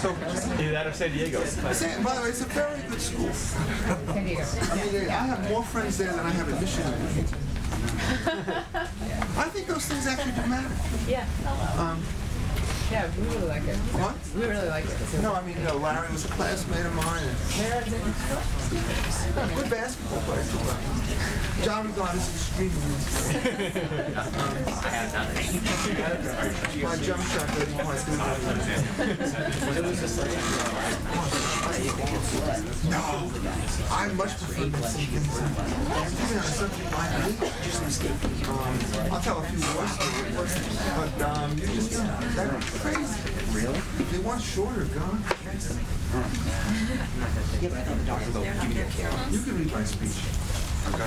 So, Either that or San Diego. by the way, it's a very good school. San Diego. I mean, I have more friends there than I have in Michigan. I think those things actually do matter. Yeah. Yeah, we really like it. What? We really like it. No, I mean, Larry was a classmate of mine. Good basketball player. Johnny God is extremely my jump shot doesn't quite do that. No, I much prefer even on a subject like this. I'll tell a few more stories, but you just that's crazy. Really? If they want shorter, go on. Yeah, but I thought the doctor will give me a care. You can read my speech. Not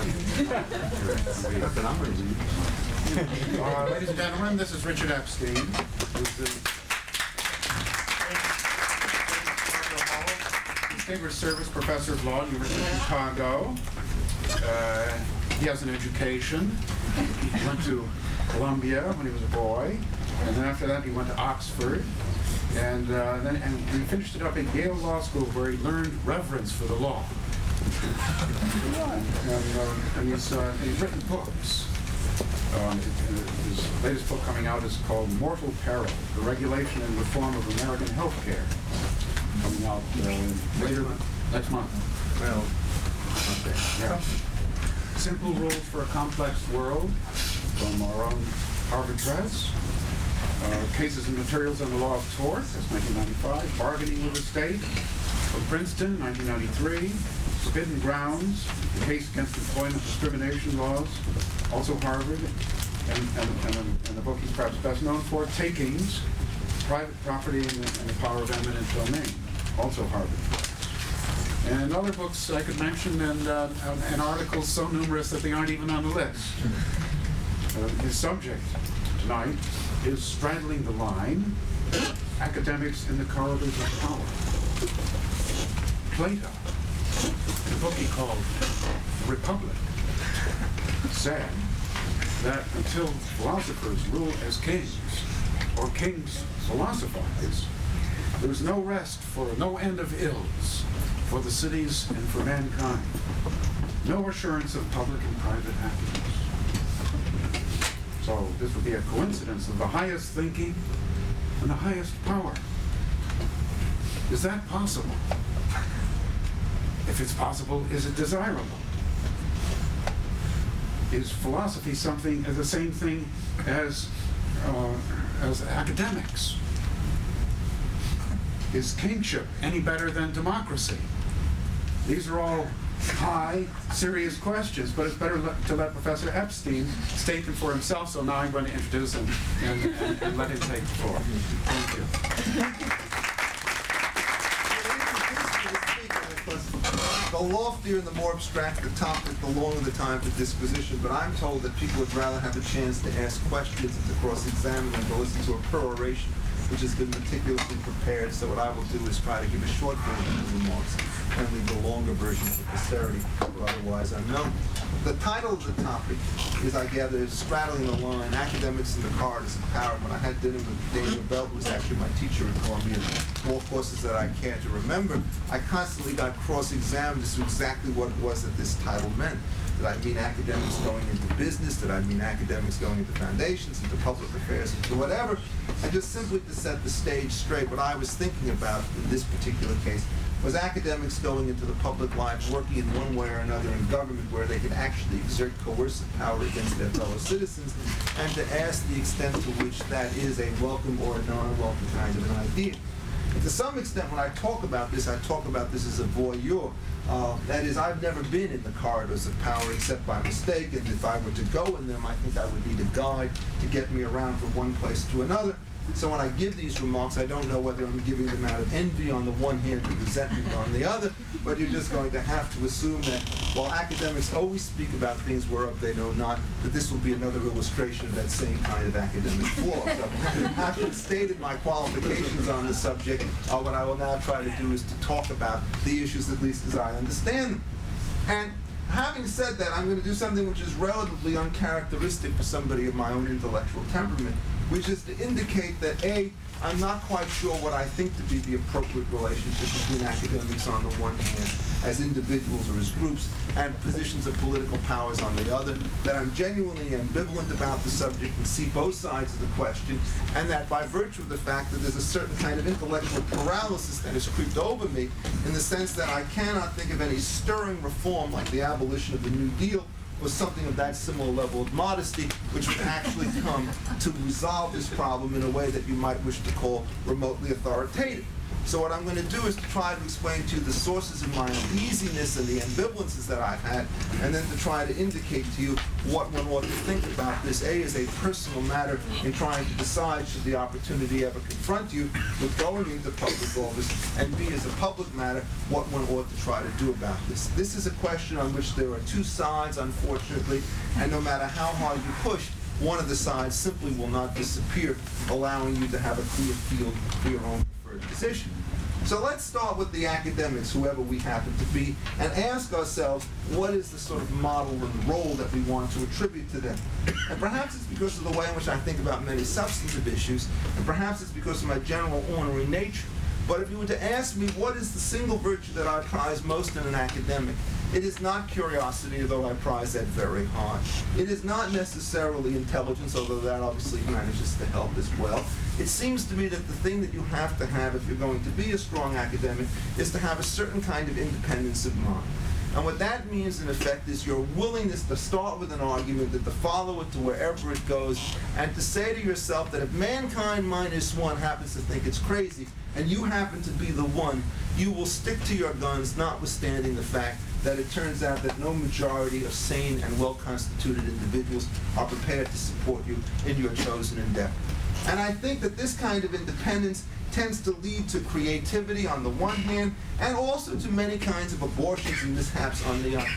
that I'm going to read. Ladies and gentlemen, this is Richard Epstein, who's the Distinguished Service Professor of Law at the University of Chicago. He has an education. He went to Columbia when he was a boy, and then after that he went to Oxford, and he finished it up at Yale Law School, where he learned reverence for the law. And he's written books. His latest book coming out is called Mortal Peril: The Regulation and Reform of American Healthcare, coming out later next month. Well, Yeah. Simple Rules for a Complex World, from our own Harvard Press. Cases and Materials on the Law of Tort, that's 1995. Bargaining with the State, from Princeton, 1993. Forbidden Grounds, the case against employment discrimination laws, also Harvard. And the book he's perhaps best known for, Takings, Private Property and the Power of Eminent Domain, also Harvard. And other books I could mention, and articles so numerous that they aren't even on the list. His subject tonight is Straddling the Line, Academics in the Corridors of Power. Plato, in a book he called Republic, said that until philosophers rule as kings, or kings philosophize, there is no rest for no end of ills for the cities and for mankind. No assurance of public and private happiness. So this would be a coincidence of the highest thinking and the highest power. Is that possible? If it's possible, is it desirable? Is philosophy something as the same thing as academics? Is kingship any better than democracy? These are all high, serious questions, but it's better to let Professor Epstein state them for himself, so now I'm going to introduce him and let him take the floor. Thank you. The loftier and the more abstract the topic, the longer the time for disquisition, but I'm told that people would rather have a chance to ask questions and to cross-examine than to listen to a peroration which has been meticulously prepared. So what I will do is try to give a short version of the remarks and leave the longer version for posterity, or otherwise unknown. The title of the topic is, I gather, Straddling the Line, Academics in the Corridors of Power. When I had dinner with Daniel Belt, who was actually my teacher at Columbia, more courses that I care to remember, I constantly got cross-examined as to exactly what it was that this title meant. Did I mean academics going into business? Did I mean academics going into foundations, into public affairs, into whatever? And just simply to set the stage straight, what I was thinking about in this particular case was academics going into the public life, working in one way or another in government where they could actually exert coercive power against their fellow citizens, and to ask the extent to which that is a welcome or a non-welcome kind of an idea. And to some extent, when I talk about this as a voyeur. That is, I've never been in the corridors of power except by mistake, and if I were to go in them, I think I would need a guide to get me around from one place to another. So when I give these remarks, I don't know whether I'm giving them out of envy on the one hand and resentment on the other, but you're just going to have to assume that while academics always speak about things whereof they know not, that this will be another illustration of that same kind of academic flaw. So having stated my qualifications on the subject, what I will now try to do is to talk about the issues at least as I understand them. And having said that, I'm going to do something which is relatively uncharacteristic for somebody of my own intellectual temperament, which is to indicate that A, I'm not quite sure what I think to be the appropriate relationship between academics on the one hand, as individuals or as groups, and positions of political powers on the other, that I'm genuinely ambivalent about the subject and see both sides of the question, and that by virtue of the fact that there's a certain kind of intellectual paralysis that has creeped over me, in the sense that I cannot think of any stirring reform like the abolition of the New Deal, or something of that similar level of modesty, which would actually come to resolve this problem in a way that you might wish to call remotely authoritative. So what I'm going to do is to try to explain to you the sources of my uneasiness and the ambivalences that I've had, and then to try to indicate to you what one ought to think about this, A, as a personal matter in trying to decide should the opportunity ever confront you with going into public office, and B, as a public matter, what one ought to try to do about this. This is a question on which there are two sides, unfortunately, and no matter how hard you push, one of the sides simply will not disappear, allowing you to have a clear field for your own preferred position. So let's start with the academics, whoever we happen to be, and ask ourselves, what is the sort of model and role that we want to attribute to them? And perhaps it's because of the way in which I think about many substantive issues, and perhaps it's because of my general ornery nature. But if you were to ask me what is the single virtue that I prize most in an academic, it is not curiosity, although I prize that very hard. It is not necessarily intelligence, although that obviously manages to help as well. It seems to me that the thing that you have to have if you're going to be a strong academic is to have a certain kind of independence of mind. And what that means, in effect, is your willingness to start with an argument, and to follow it to wherever it goes, and to say to yourself that if mankind minus one happens to think it's crazy, and you happen to be the one, you will stick to your guns, notwithstanding the fact that it turns out that no majority of sane and well-constituted individuals are prepared to support you in your chosen endeavor. And I think that this kind of independence tends to lead to creativity on the one hand, and also to many kinds of abortions and mishaps on the other.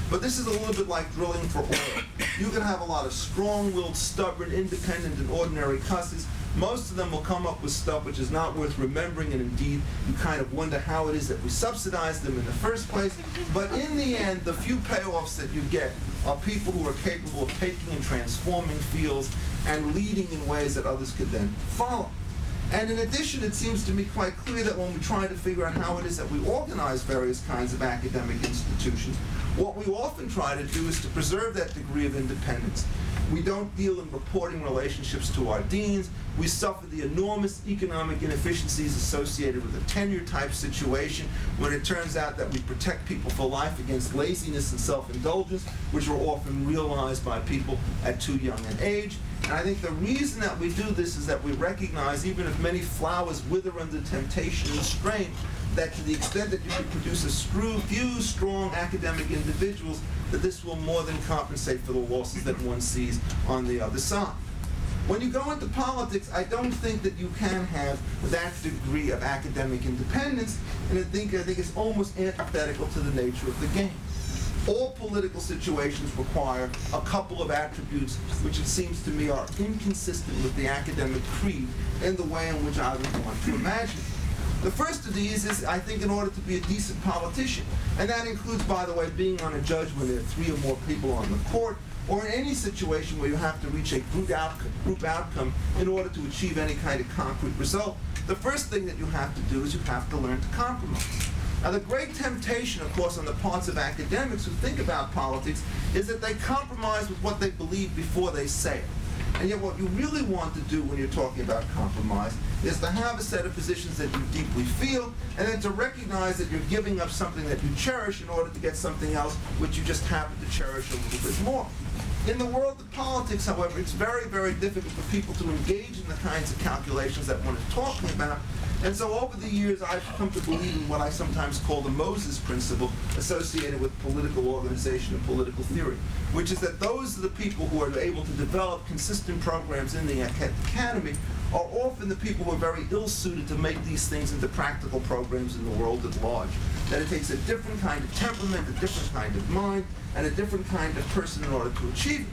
But this is a little bit like drilling for oil. You can have a lot of strong-willed, stubborn, independent, and ordinary cusses. Most of them will come up with stuff which is not worth remembering, and indeed, you kind of wonder how it is that we subsidize them in the first place. But in the end, the few payoffs that you get are people who are capable of taking and transforming fields and leading in ways that others could then follow. And in addition, it seems to me quite clear that when we try to figure out how it is that we organize various kinds of academic institutions, what we often try to do is to preserve that degree of independence. We don't deal in reporting relationships to our deans. We suffer the enormous economic inefficiencies associated with a tenure-type situation when it turns out that we protect people for life against laziness and self-indulgence, which are often realized by people at too young an age. And I think the reason that we do this is that we recognize, even if many flowers wither under temptation and strain, that to the extent that you can produce a few strong academic individuals, that this will more than compensate for the losses that one sees on the other side. When you go into politics, I don't think that you can have that degree of academic independence, and I think it's almost antithetical to the nature of the game. All political situations require a couple of attributes which it seems to me are inconsistent with the academic creed in the way in which I would want to imagine. The first of these is, I think, in order to be a decent politician, and that includes, by the way, being on a judge when there are 3 or more people on the court, or in any situation where you have to reach a group outcome in order to achieve any kind of concrete result. The first thing that you have to do is you have to learn to compromise. Now, the great temptation, of course, on the parts of academics who think about politics is that they compromise with what they believe before they say it. And yet what you really want to do when you're talking about compromise is to have a set of positions that you deeply feel, and then to recognize that you're giving up something that you cherish in order to get something else which you just happen to cherish a little bit more. In the world of politics, however, it's very, very difficult for people to engage in the kinds of calculations that one is talking about. And so over the years, I've come to believe in what I sometimes call the Moses principle associated with political organization and political theory, which is that those are the people who are able to develop consistent programs in the academy are often the people who are very ill-suited to make these things into practical programs in the world at large. That it takes a different kind of temperament, a different kind of mind, and a different kind of person in order to achieve it.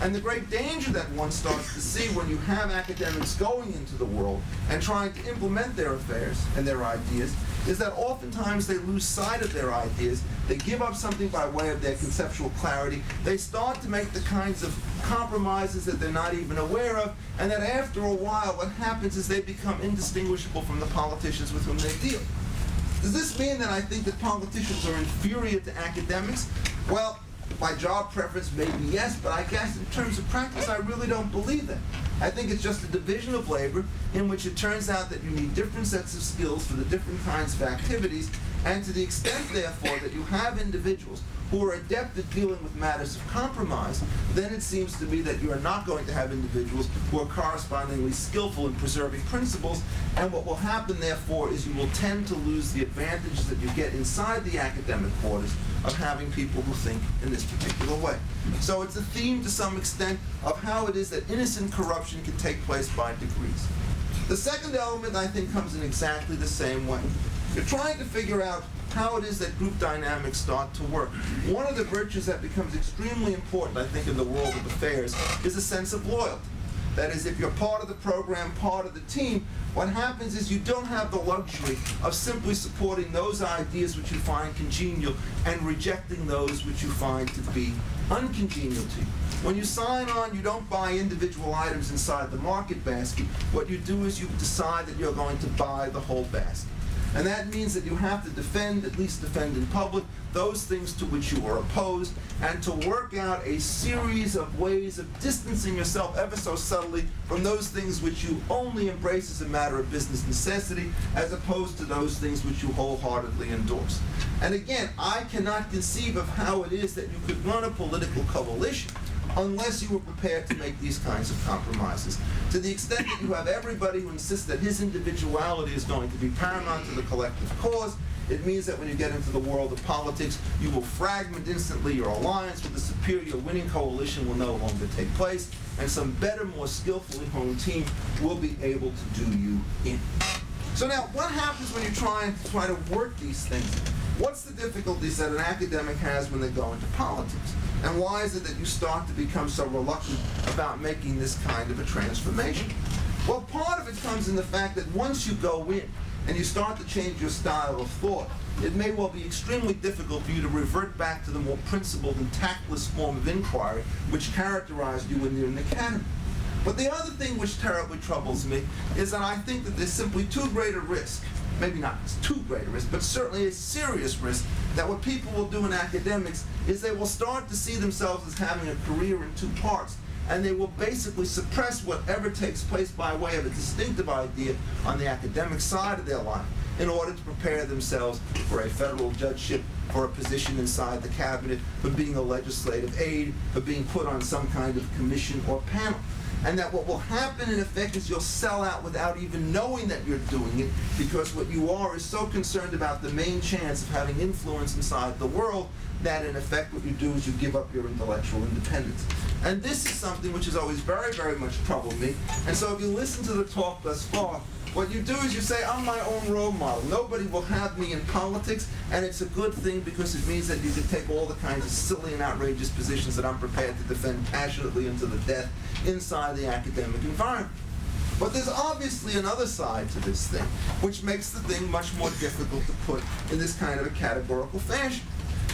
And the great danger that one starts to see when you have academics going into the world and trying to implement their affairs and their ideas is that oftentimes they lose sight of their ideas. They give up something by way of their conceptual clarity. They start to make the kinds of compromises that they're not even aware of, and that after a while what happens is they become indistinguishable from the politicians with whom they deal. Does this mean that I think that politicians are inferior to academics? Well, by job preference, maybe yes, but I guess in terms of practice, I really don't believe that. I think it's just a division of labor in which it turns out that you need different sets of skills for the different kinds of activities, and to the extent, therefore, that you have individuals who are adept at dealing with matters of compromise, then it seems to me that you are not going to have individuals who are correspondingly skillful in preserving principles, and what will happen, therefore, is you will tend to lose the advantages that you get inside the academic quarters of having people who think in this particular way. So it's a theme to some extent of how it is that innocent corruption can take place by degrees. The second element, I think, comes in exactly the same way. You're trying to figure out how it is that group dynamics start to work. One of the virtues that becomes extremely important, I think, in the world of affairs is a sense of loyalty. That is, if you're part of the program, part of the team, what happens is you don't have the luxury of simply supporting those ideas which you find congenial and rejecting those which you find to be uncongenial to you. When you sign on, you don't buy individual items inside the market basket. What you do is you decide that you're going to buy the whole basket. And that means that you have to defend, at least defend in public, those things to which you are opposed, and to work out a series of ways of distancing yourself ever so subtly from those things which you only embrace as a matter of business necessity, as opposed to those things which you wholeheartedly endorse. And again, I cannot conceive of how it is that you could run a political coalition unless you were prepared to make these kinds of compromises. To the extent that you have everybody who insists that his individuality is going to be paramount to the collective cause, it means that when you get into the world of politics, you will fragment instantly. Your alliance with the superior winning coalition will no longer take place, and some better, more skillfully honed team will be able to do you in. So now, what happens when you try to work these things? What's the difficulties that an academic has when they go into politics? And why is it that you start to become so reluctant about making this kind of a transformation? Well, part of it comes in the fact that once you go in and you start to change your style of thought, it may well be extremely difficult for you to revert back to the more principled and tactless form of inquiry which characterized you when you're in the academy. But the other thing which terribly troubles me is that I think that there's simply too great a risk, maybe not too great a risk, but certainly a serious risk, that what people will do in academics is they will start to see themselves as having a career in two parts, and they will basically suppress whatever takes place by way of a distinctive idea on the academic side of their life in order to prepare themselves for a federal judgeship, for a position inside the cabinet, for being a legislative aide, for being put on some kind of commission or panel. And that what will happen in effect is you'll sell out without even knowing that you're doing it, because what you are is so concerned about the main chance of having influence inside the world that in effect what you do is you give up your intellectual independence. And this is something which has always very, very much troubled me. And so if you listen to the talk thus far, what you do is you say, I'm my own role model. Nobody will have me in politics, and it's a good thing because it means that you can take all the kinds of silly and outrageous positions that I'm prepared to defend passionately and to the death inside the academic environment. But there's obviously another side to this thing, which makes the thing much more difficult to put in this kind of a categorical fashion.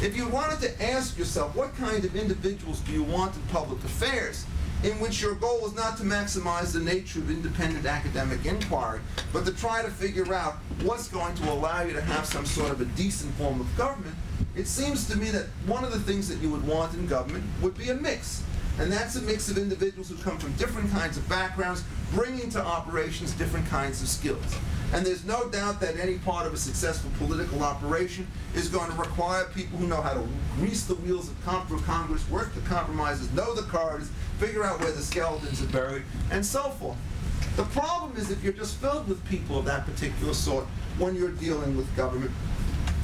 If you wanted to ask yourself, what kind of individuals do you want in public affairs, in which your goal is not to maximize the nature of independent academic inquiry, but to try to figure out what's going to allow you to have some sort of a decent form of government, it seems to me that one of the things that you would want in government would be a mix. And that's a mix of individuals who come from different kinds of backgrounds, bringing to operations different kinds of skills. And there's no doubt that any part of a successful political operation is going to require people who know how to grease the wheels of Congress, work the compromises, know the cards, figure out where the skeletons are buried, and so forth. The problem is if you're just filled with people of that particular sort when you're dealing with government,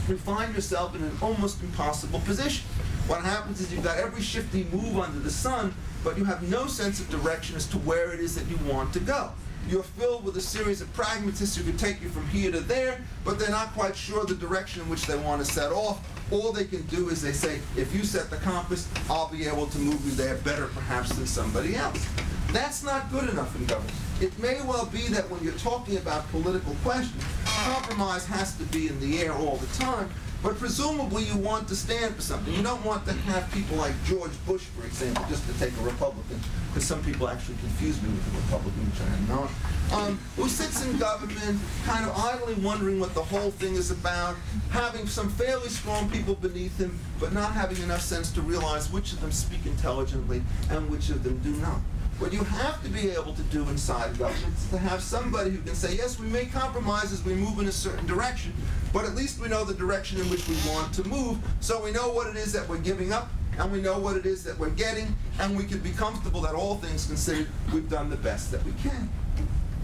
you find yourself in an almost impossible position. What happens is you've got every shifty move under the sun, but you have no sense of direction as to where it is that you want to go. You're filled with a series of pragmatists who can take you from here to there, but they're not quite sure the direction in which they want to set off. All they can do is they say, if you set the compass, I'll be able to move you there better perhaps than somebody else. That's not good enough in government. It may well be that when you're talking about political questions, compromise has to be in the air all the time, but presumably you want to stand for something. You don't want to have people like George Bush, for example, just to take a Republican, because some people actually confuse me with a Republican, which I am not, who sits in government kind of idly wondering what the whole thing is about, having some fairly strong people beneath him, but not having enough sense to realize which of them speak intelligently and which of them do not. What you have to be able to do inside government is to have somebody who can say, yes, we make compromises, we move in a certain direction, but at least we know the direction in which we want to move, so we know what it is that we're giving up, and we know what it is that we're getting, and we can be comfortable that all things considered, we've done the best that we can.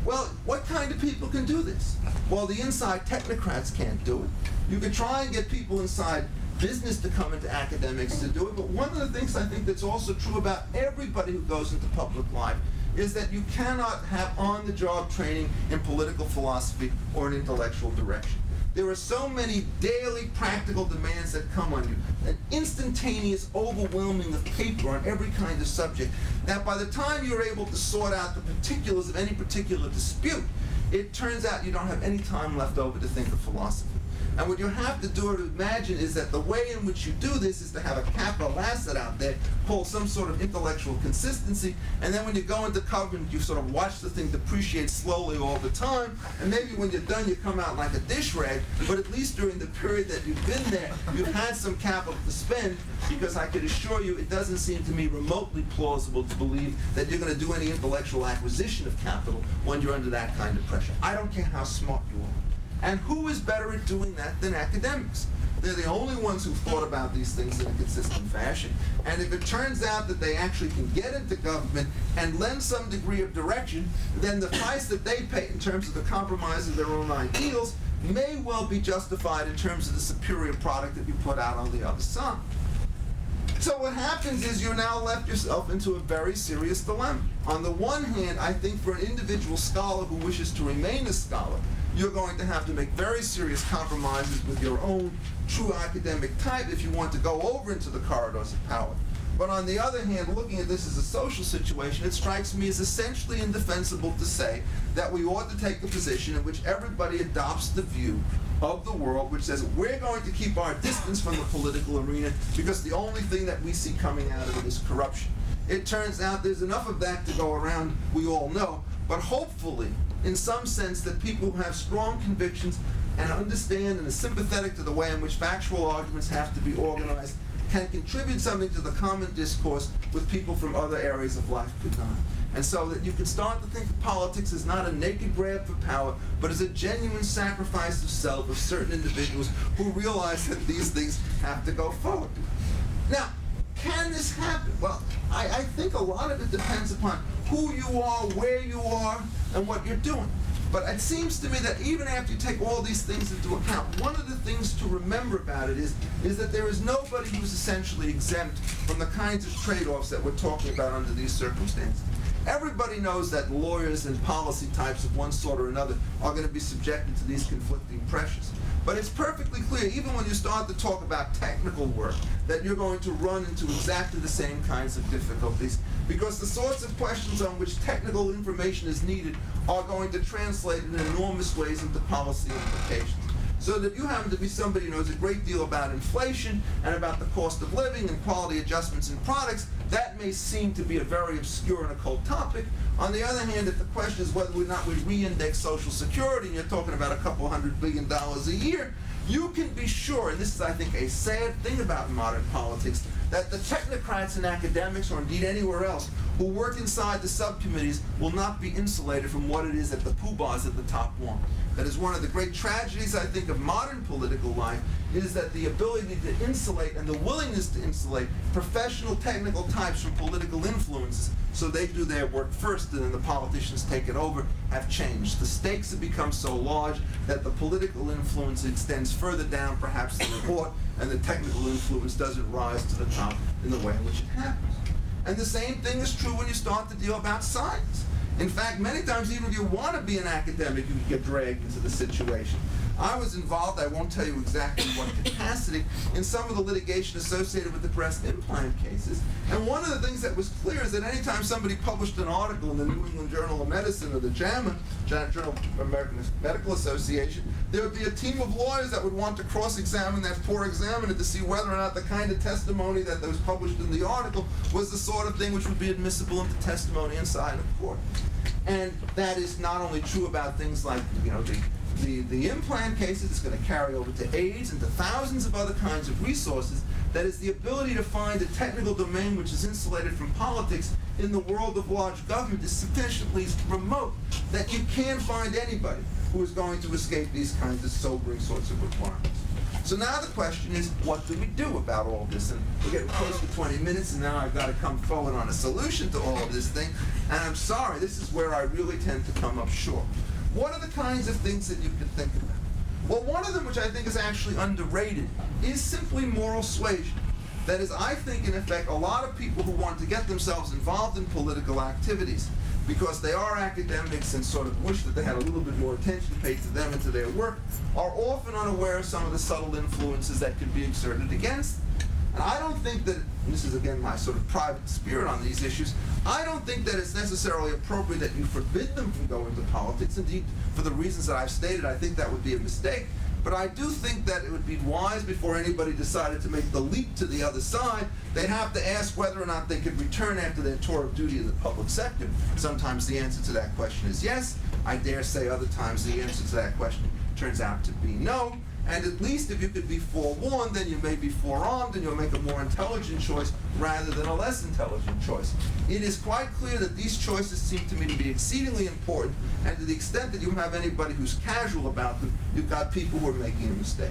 Well, what kind of people can do this? Well, the inside technocrats can't do it. You can try and get people inside business to come into academics to do it, but one of the things I think that's also true about everybody who goes into public life is that you cannot have on-the-job training in political philosophy or in intellectual direction. There are so many daily practical demands that come on you, an instantaneous overwhelming of paper on every kind of subject, that by the time you're able to sort out the particulars of any particular dispute, it turns out you don't have any time left over to think of philosophy. And what you have to do to imagine is that the way in which you do this is to have a capital asset out there called some sort of intellectual consistency, and then when you go into government, you sort of watch the thing depreciate slowly all the time, and maybe when you're done, you come out like a dish rag, but at least during the period that you've been there, you've had some capital to spend, because I can assure you, it doesn't seem to me remotely plausible to believe that you're going to do any intellectual acquisition of capital when you're under that kind of pressure. I don't care how smart you are. And who is better at doing that than academics? They're the only ones who've thought about these things in a consistent fashion. And if it turns out that they actually can get into government and lend some degree of direction, then the price that they pay in terms of the compromise of their own ideals may well be justified in terms of the superior product that you put out on the other side. So what happens is you're now left yourself into a very serious dilemma. On the one hand, I think for an individual scholar who wishes to remain a scholar, you're going to have to make very serious compromises with your own true academic type if you want to go over into the corridors of power. But on the other hand, looking at this as a social situation, it strikes me as essentially indefensible to say that we ought to take the position in which everybody adopts the view of the world which says we're going to keep our distance from the political arena because the only thing that we see coming out of it is corruption. It turns out there's enough of that to go around, we all know, but hopefully, in some sense, that people who have strong convictions and understand and are sympathetic to the way in which factual arguments have to be organized can contribute something to the common discourse with people from other areas of life could not. And so that you can start to think of politics as not a naked grab for power, but as a genuine sacrifice of self of certain individuals who realize that these things have to go forward. Now, can this happen? Well, I think a lot of it depends upon who you are, where you are, and what you're doing. But it seems to me that even after you take all these things into account, one of the things to remember about it is that there is nobody who's essentially exempt from the kinds of trade-offs that we're talking about under these circumstances. Everybody knows that lawyers and policy types of one sort or another are going to be subjected to these conflicting pressures. But it's perfectly clear, even when you start to talk about technical work, that you're going to run into exactly the same kinds of difficulties, because the sorts of questions on which technical information is needed are going to translate in enormous ways into policy implications. So that you happen to be somebody who knows a great deal about inflation and about the cost of living and quality adjustments in products, that may seem to be a very obscure and occult topic. On the other hand, if the question is whether or not we re-index Social Security, and you're talking about $200 billion a year, you can be sure, and this is, I think, a sad thing about modern politics, that the technocrats and academics, or indeed anywhere else, who work inside the subcommittees will not be insulated from what it is that the poobahs at the top want. That is one of the great tragedies, I think, of modern political life, is that the ability to insulate and the willingness to insulate professional technical types from political influences so they do their work first and then the politicians take it over have changed. The stakes have become so large that the political influence extends further down perhaps than it ought, and the technical influence doesn't rise to the top in the way in which it happens. And the same thing is true when you start to deal about science. In fact, many times, even if you want to be an academic, you can get dragged into the situation. I was involved, I won't tell you exactly what capacity, in some of the litigation associated with the breast implant cases. And one of the things that was clear is that anytime somebody published an article in the New England Journal of Medicine or the JAMA, Journal of American Medical Association, there would be a team of lawyers that would want to cross-examine that poor examiner to see whether or not the kind of testimony that was published in the article was the sort of thing which would be admissible into testimony inside of court. And that is not only true about things like, the implant cases. It's going to carry over to AIDS and to thousands of other kinds of resources. That is the ability to find a technical domain which is insulated from politics in the world of large government is sufficiently remote that you can't find anybody who is going to escape these kinds of sobering sorts of requirements. So now the question is, what do we do about all this? And we're getting close to 20 minutes, and now I've got to come forward on a solution to all of this thing. And I'm sorry, this is where I really tend to come up short. What are the kinds of things that you can think about? Well, one of them, which I think is actually underrated, is simply moral suasion. That is, I think, in effect, a lot of people who want to get themselves involved in political activities because they are academics and sort of wish that they had a little bit more attention paid to them and to their work, are often unaware of some of the subtle influences that could be exerted against them. And I don't think that, and this is again my sort of private spirit on these issues, I don't think that it's necessarily appropriate that you forbid them from going to politics. Indeed, for the reasons that I've stated, I think that would be a mistake. But I do think that it would be wise, before anybody decided to make the leap to the other side, they'd have to ask whether or not they could return after their tour of duty in the public sector. Sometimes the answer to that question is yes. I dare say other times the answer to that question turns out to be no. And at least if you could be forewarned, then you may be forearmed, and you'll make a more intelligent choice rather than a less intelligent choice. It is quite clear that these choices seem to me to be exceedingly important, and to the extent that you have anybody who's casual about them, you've got people who are making a mistake.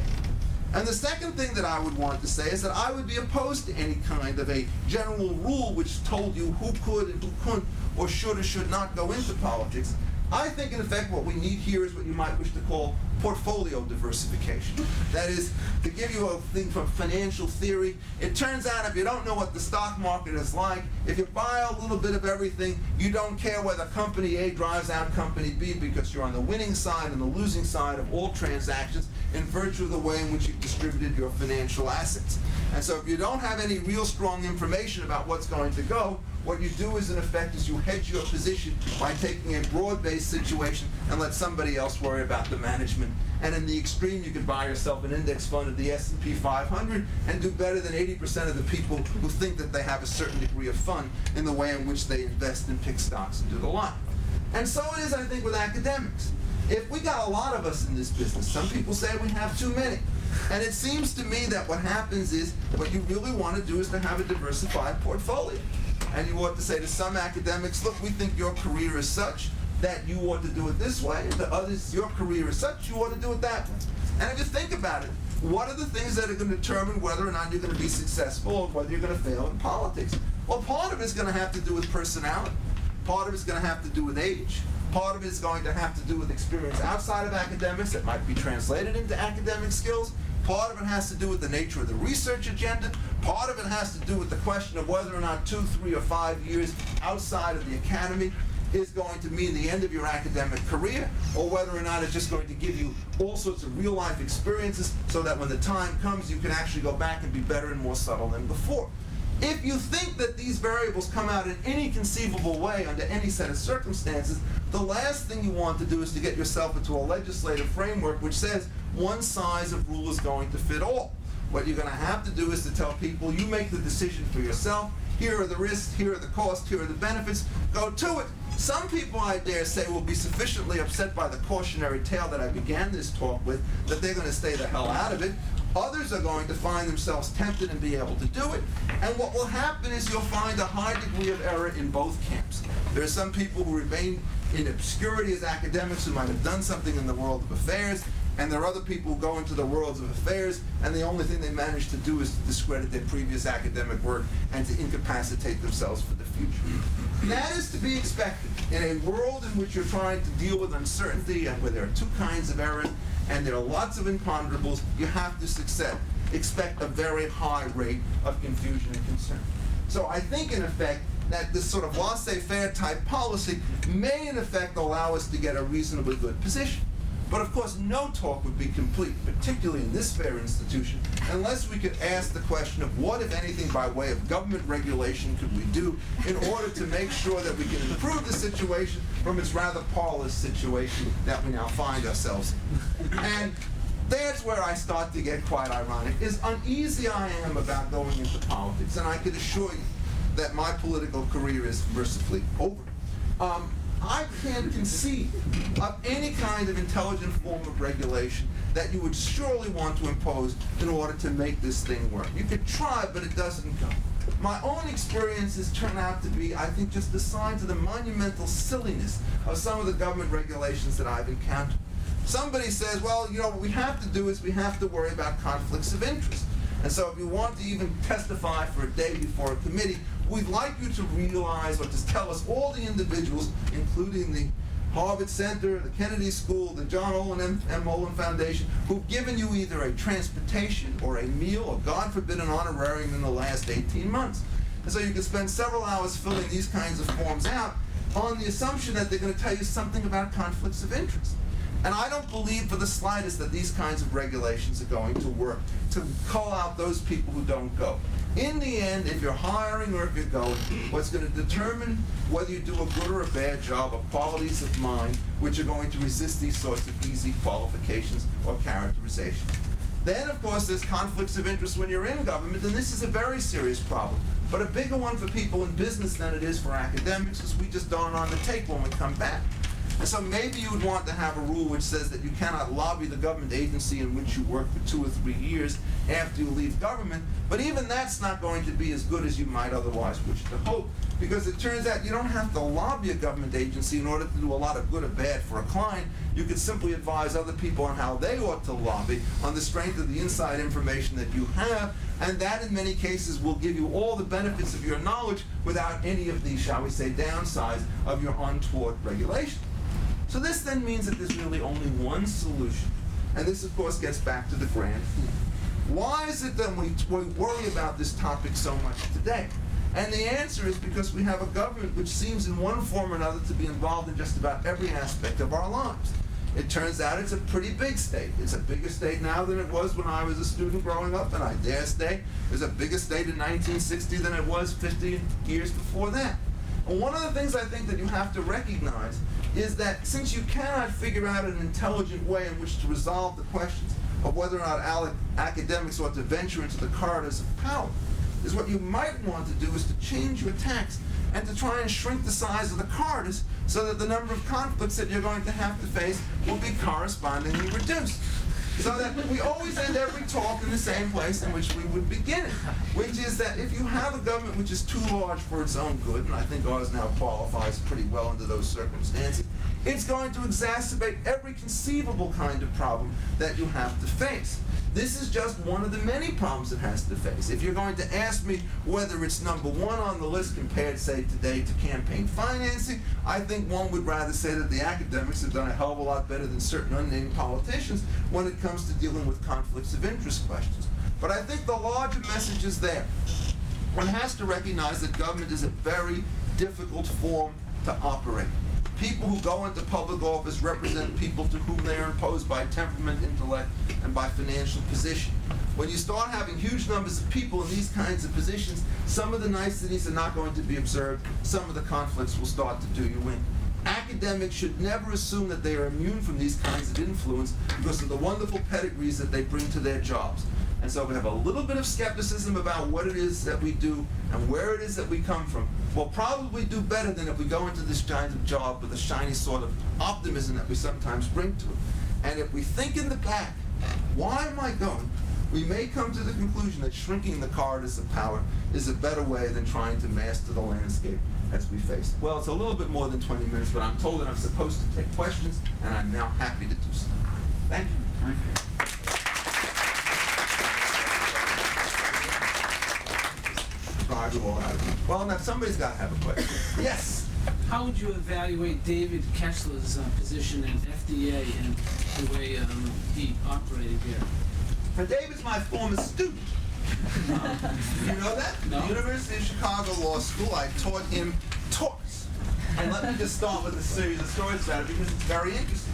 And the second thing that I would want to say is that I would be opposed to any kind of a general rule which told you who could and who couldn't or should or should not go into politics. I think, in effect, what we need here is what you might wish to call portfolio diversification. That is, to give you a thing from financial theory, it turns out if you don't know what the stock market is like, if you buy a little bit of everything, you don't care whether company A drives out company B because you're on the winning side and the losing side of all transactions in virtue of the way in which you've distributed your financial assets. And so if you don't have any real strong information about what's going to go, what you do is, in effect, is you hedge your position by taking a broad-based situation and let somebody else worry about the management. And in the extreme, you can buy yourself an index fund of the S&P 500 and do better than 80% of the people who think that they have a certain degree of fun in the way in which they invest and pick stocks and do the like. And so it is, I think, with academics. If we got a lot of us in this business, some people say we have too many. And it seems to me that what happens is, what you really want to do is to have a diversified portfolio. And you ought to say to some academics, look, we think your career is such that you ought to do it this way, and to others, your career is such, you ought to do it that way. And if you think about it, what are the things that are going to determine whether or not you're going to be successful or whether you're going to fail in politics? Well, part of it's going to have to do with personality. Part of it's going to have to do with age. Part of it's going to have to do with experience outside of academics that might be translated into academic skills. Part of it has to do with the nature of the research agenda. Part of it has to do with the question of whether or not 2, 3, or 5 years outside of the academy is going to mean the end of your academic career, or whether or not it's just going to give you all sorts of real-life experiences so that when the time comes, you can actually go back and be better and more subtle than before. If you think that these variables come out in any conceivable way under any set of circumstances, the last thing you want to do is to get yourself into a legislative framework which says one size of rule is going to fit all. What you're going to have to do is to tell people, you make the decision for yourself. Here are the risks, here are the costs, here are the benefits. Go to it. Some people, I dare say, will be sufficiently upset by the cautionary tale that I began this talk with that they're going to stay the hell out of it. Others are going to find themselves tempted and be able to do it. And what will happen is you'll find a high degree of error in both camps. There are some people who remain in obscurity as academics who might have done something in the world of affairs, and there are other people who go into the worlds of affairs, and the only thing they manage to do is to discredit their previous academic work and to incapacitate themselves for the future. That is to be expected. In a world in which you're trying to deal with uncertainty and where there are two kinds of errors, and there are lots of imponderables, you have to expect a very high rate of confusion and concern. So I think, in effect, that this sort of laissez-faire type policy may in effect allow us to get a reasonably good position. But of course, no talk would be complete, particularly in this fair institution, unless we could ask the question of what, if anything, by way of government regulation could we do in order to make sure that we can improve the situation from its rather parlous situation that we now find ourselves in. And that's where I start to get quite ironic, is uneasy I am about going into politics, and I can assure you that my political career is mercifully over. I can't conceive of any kind of intelligent form of regulation that you would surely want to impose in order to make this thing work. You could try, but it doesn't go. My own experiences turn out to be, I think, just the signs of the monumental silliness of some of the government regulations that I've encountered. Somebody says, well, you know, what we have to do is we have to worry about conflicts of interest. And so if you want to even testify for a day before a committee, we'd like you to realize or to tell us all the individuals, including the Harvard Center, the Kennedy School, the John Olin M. Olin Foundation, who've given you either a transportation or a meal or, God forbid, an honorarium in the last 18 months. And so you can spend several hours filling these kinds of forms out on the assumption that they're going to tell you something about conflicts of interest. And I don't believe for the slightest that these kinds of regulations are going to work to call out those people who don't go. In the end, if you're hiring or if you're going, what's going to determine whether you do a good or a bad job are qualities of mind which are going to resist these sorts of easy qualifications or characterizations. Then, of course, there's conflicts of interest when you're in government, and this is a very serious problem, but a bigger one for people in business than it is for academics, because we just don't on the take when we come back. And so maybe you would want to have a rule which says that you cannot lobby the government agency in which you work for 2 or 3 years after you leave government, but even that's not going to be as good as you might otherwise wish to hope, because it turns out you don't have to lobby a government agency in order to do a lot of good or bad for a client. You could simply advise other people on how they ought to lobby on the strength of the inside information that you have, and that in many cases will give you all the benefits of your knowledge without any of the, shall we say, downsides of your untoward regulation. So this then means that there's really only one solution, and this of course gets back to the grand theme. Why is it that we worry about this topic so much today? And the answer is because we have a government which seems in one form or another to be involved in just about every aspect of our lives. It turns out it's a pretty big state. It's a bigger state now than it was when I was a student growing up, and I dare say it was a bigger state in 1960 than it was 50 years before that. And one of the things I think that you have to recognize is that since you cannot figure out an intelligent way in which to resolve the questions of whether or not academics ought to venture into the corridors of power, is what you might want to do is to change your tax and to try and shrink the size of the corridors so that the number of conflicts that you're going to have to face will be correspondingly reduced. So that we always end every talk in the same place in which we would begin it, which is that if you have a government which is too large for its own good, and I think ours now qualifies pretty well under those circumstances, it's going to exacerbate every conceivable kind of problem that you have to face. This is just one of the many problems it has to face. If you're going to ask me whether it's number one on the list compared, say, today to campaign financing, I think one would rather say that the academics have done a hell of a lot better than certain unnamed politicians when it comes to dealing with conflicts of interest questions. But I think the larger message is there. One has to recognize that government is a very difficult form to operate. People who go into public office represent people to whom they are imposed by temperament, intellect, and by financial position. When you start having huge numbers of people in these kinds of positions, some of the niceties are not going to be observed. Some of the conflicts will start to do you in. Academics should never assume that they are immune from these kinds of influence because of the wonderful pedigrees that they bring to their jobs. And so we have a little bit of skepticism about what it is that we do and where it is that we come from. We'll probably do better than if we go into this kind of job with a shiny sort of optimism that we sometimes bring to it. And if we think in the back, why am I going? We may come to the conclusion that shrinking the corridors of power is a better way than trying to master the landscape as we face it. Well, it's a little bit more than 20 minutes, but I'm told that I'm supposed to take questions, and I'm now happy to do so. Thank you. Thank you. Well, now somebody's got to have a question. Yes? How would you evaluate David Kessler's position in FDA and the way he operated here? Now, David's my former student. You know that? No. The University of Chicago Law School, I taught him torts. And let me just start with a series of stories about it because it's very interesting.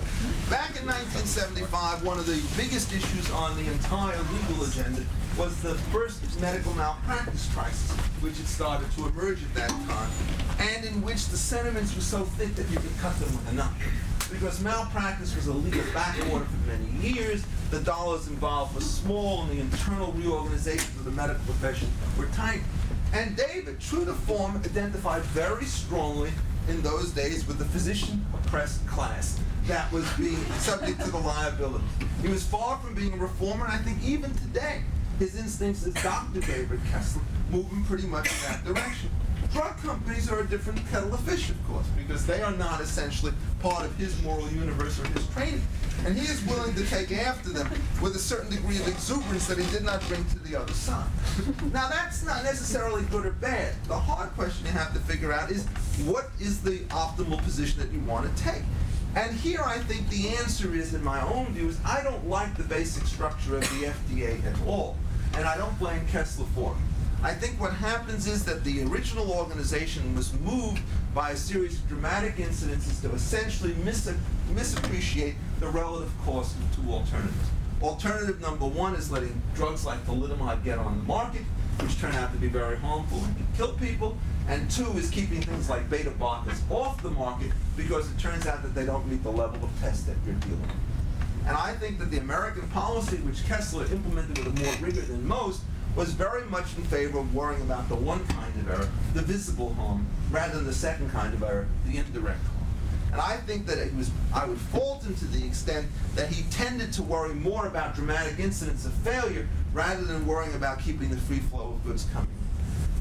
Back in 1975, one of the biggest issues on the entire legal agenda was the first medical malpractice crisis, which had started to emerge at that time, and in which the sentiments were so thick that you could cut them with a knife. Because malpractice was a legal backwater for many years, the dollars involved were small, and the internal reorganization of the medical profession were tight. And David, true to form, identified very strongly in those days with the physician-oppressed class that was being subject to the liability. He was far from being a reformer, and I think even today, his instincts as Dr. David Kessler move him pretty much in that direction. Drug companies are a different kettle of fish, of course, because they are not essentially part of his moral universe or his training. And he is willing to take after them with a certain degree of exuberance that he did not bring to the other side. Now, that's not necessarily good or bad. The hard question you have to figure out is, what is the optimal position that you want to take? And here I think the answer is, in my own view, is I don't like the basic structure of the FDA at all. And I don't blame Kessler for it. I think what happens is that the original organization was moved by a series of dramatic incidences to essentially misappreciate the relative cost of two alternatives. Alternative number one is letting drugs like thalidomide get on the market, which turn out to be very harmful and can kill people. And two is keeping things like beta blockers off the market because it turns out that they don't meet the level of test that you're dealing with. And I think that the American policy, which Kessler implemented with more rigor than most, was very much in favor of worrying about the one kind of error, the visible harm, rather than the second kind of error, the indirect harm. And I think that I would fault him to the extent that he tended to worry more about dramatic incidents of failure rather than worrying about keeping the free flow of goods coming.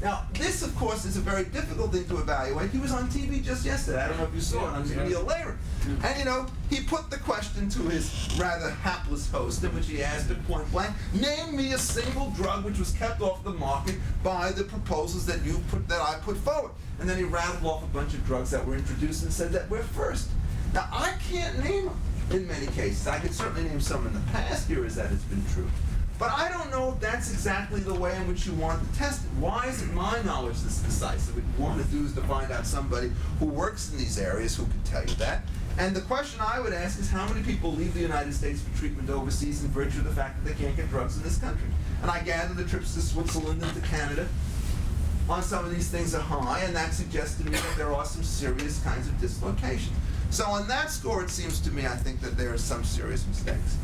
Now, this, of course, is a very difficult thing to evaluate. He was on TV just yesterday. I don't know if you saw it, on Neil Lehrer. And, he put the question to his rather hapless host, in which he asked at point blank, name me a single drug which was kept off the market by the proposals that I put forward. And then he rattled off a bunch of drugs that were introduced and said that we're first. Now, I can't name them in many cases. I could certainly name some in the past years that has been true. But I don't know if that's exactly the way in which you want to test it. Why isn't my knowledge this decisive? What you want to do is to find out somebody who works in these areas who can tell you that. And the question I would ask is, how many people leave the United States for treatment overseas in virtue of the fact that they can't get drugs in this country? And I gather the trips to Switzerland and to Canada on some of these things are high, and that suggests to me that there are some serious kinds of dislocation. So on that score, it seems to me, I think that there are some serious mistakes.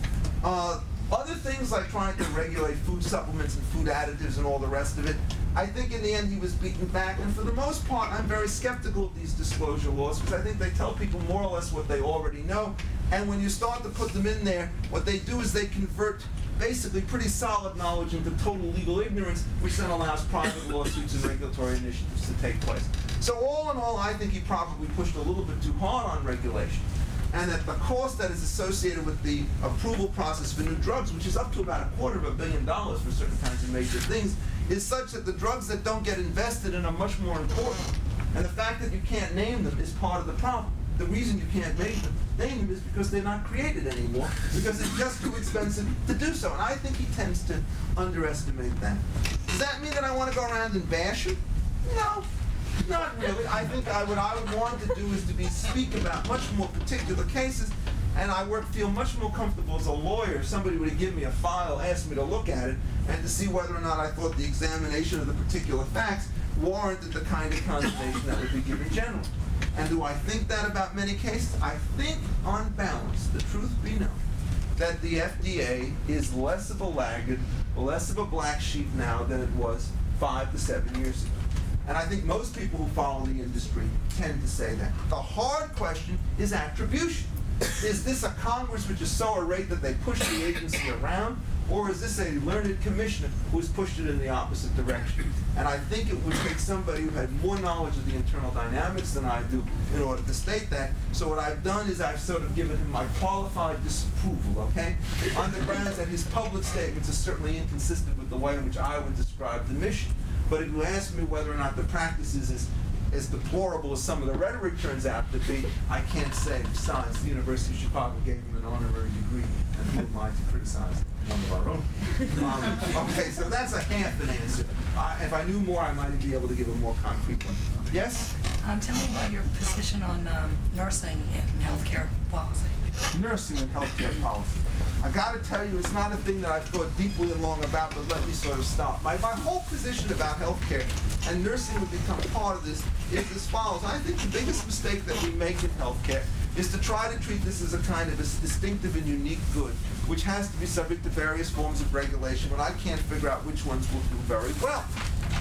Other things like trying to regulate food supplements and food additives and all the rest of it, I think in the end he was beaten back. And for the most part, I'm very skeptical of these disclosure laws because I think they tell people more or less what they already know. And when you start to put them in there, what they do is they convert basically pretty solid knowledge into total legal ignorance, which then allows private lawsuits and regulatory initiatives to take place. So all in all, I think he probably pushed a little bit too hard on regulation. And that the cost that is associated with the approval process for new drugs, which is up to about $250 million for certain kinds of major things, is such that the drugs that don't get invested in are much more important. And the fact that you can't name them is part of the problem. The reason you can't name them is because they're not created anymore, because it's just too expensive to do so. And I think he tends to underestimate that. Does that mean that I want to go around and bash him? No. Not really. I think what I would want to do is to speak about much more particular cases, and I feel much more comfortable as a lawyer if somebody would give me a file, ask me to look at it, and to see whether or not I thought the examination of the particular facts warranted the kind of condemnation that would be given generally. And do I think that about many cases? I think, on balance, the truth be known, that the FDA is less of a laggard, less of a black sheep now than it was 5 to 7 years ago. And I think most people who follow the industry tend to say that. The hard question is attribution. Is this a Congress which is so irate that they push the agency around? Or is this a learned commissioner who has pushed it in the opposite direction? And I think it would take somebody who had more knowledge of the internal dynamics than I do in order to state that. So what I've done is I've sort of given him my qualified disapproval, okay? On the grounds that his public statements are certainly inconsistent with the way in which I would describe the mission. But if you ask me whether or not the practice is as as deplorable as some of the rhetoric turns out to be, I can't say. Besides, the University of Chicago gave him an honorary degree, and who am I to criticize one of our own? Okay, so that's a half an answer. If I knew more, I might be able to give a more concrete one. Yes? Tell me about your position on nursing and healthcare policy. Nursing and healthcare policy. I got to tell you, it's not a thing that I've thought deeply and long about, but let me sort of stop. My whole position about healthcare and nursing would become part of this is as follows. I think the biggest mistake that we make in healthcare is to try to treat this as a kind of a distinctive and unique good, which has to be subject to various forms of regulation, but I can't figure out which ones will do very well.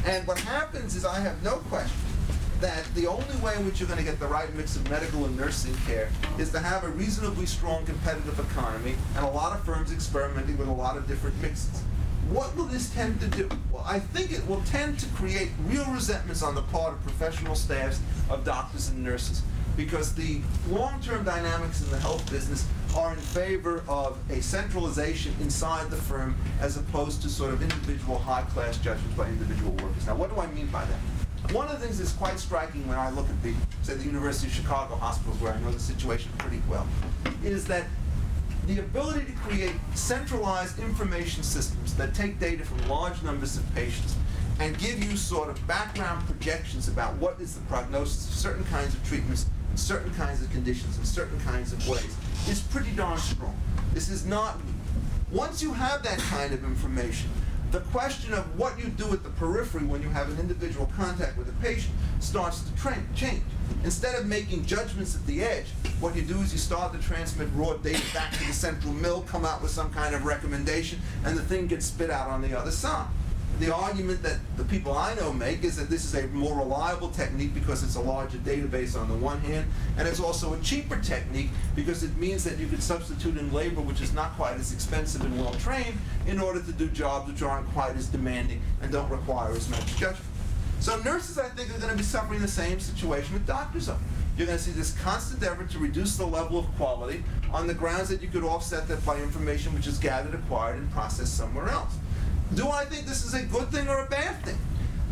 And what happens is, I have no question that the only way in which you're going to get the right mix of medical and nursing care is to have a reasonably strong competitive economy and a lot of firms experimenting with a lot of different mixes. What will this tend to do? Well, I think it will tend to create real resentments on the part of professional staffs of doctors and nurses, because the long-term dynamics in the health business are in favor of a centralization inside the firm as opposed to sort of individual high-class judgments by individual workers. Now, what do I mean by that? One of the things that's quite striking when I look at the, say, the University of Chicago hospitals, where I know the situation pretty well, is that the ability to create centralized information systems that take data from large numbers of patients and give you sort of background projections about what is the prognosis of certain kinds of treatments, in certain kinds of conditions, in certain kinds of ways, is pretty darn strong. This is not, once you have that kind of information, the question of what you do at the periphery when you have an individual contact with a patient starts to change. Instead of making judgments at the edge, what you do is you start to transmit raw data back to the central mill, come out with some kind of recommendation, and the thing gets spit out on the other side. The argument that the people I know make is that this is a more reliable technique because it's a larger database on the one hand, and it's also a cheaper technique because it means that you can substitute in labor which is not quite as expensive and well trained in order to do jobs which aren't quite as demanding and don't require as much judgment. So nurses, I think, are going to be suffering the same situation that doctors are. You're going to see this constant effort to reduce the level of quality on the grounds that you could offset that by information which is gathered, acquired, and processed somewhere else. Do I think this is a good thing or a bad thing?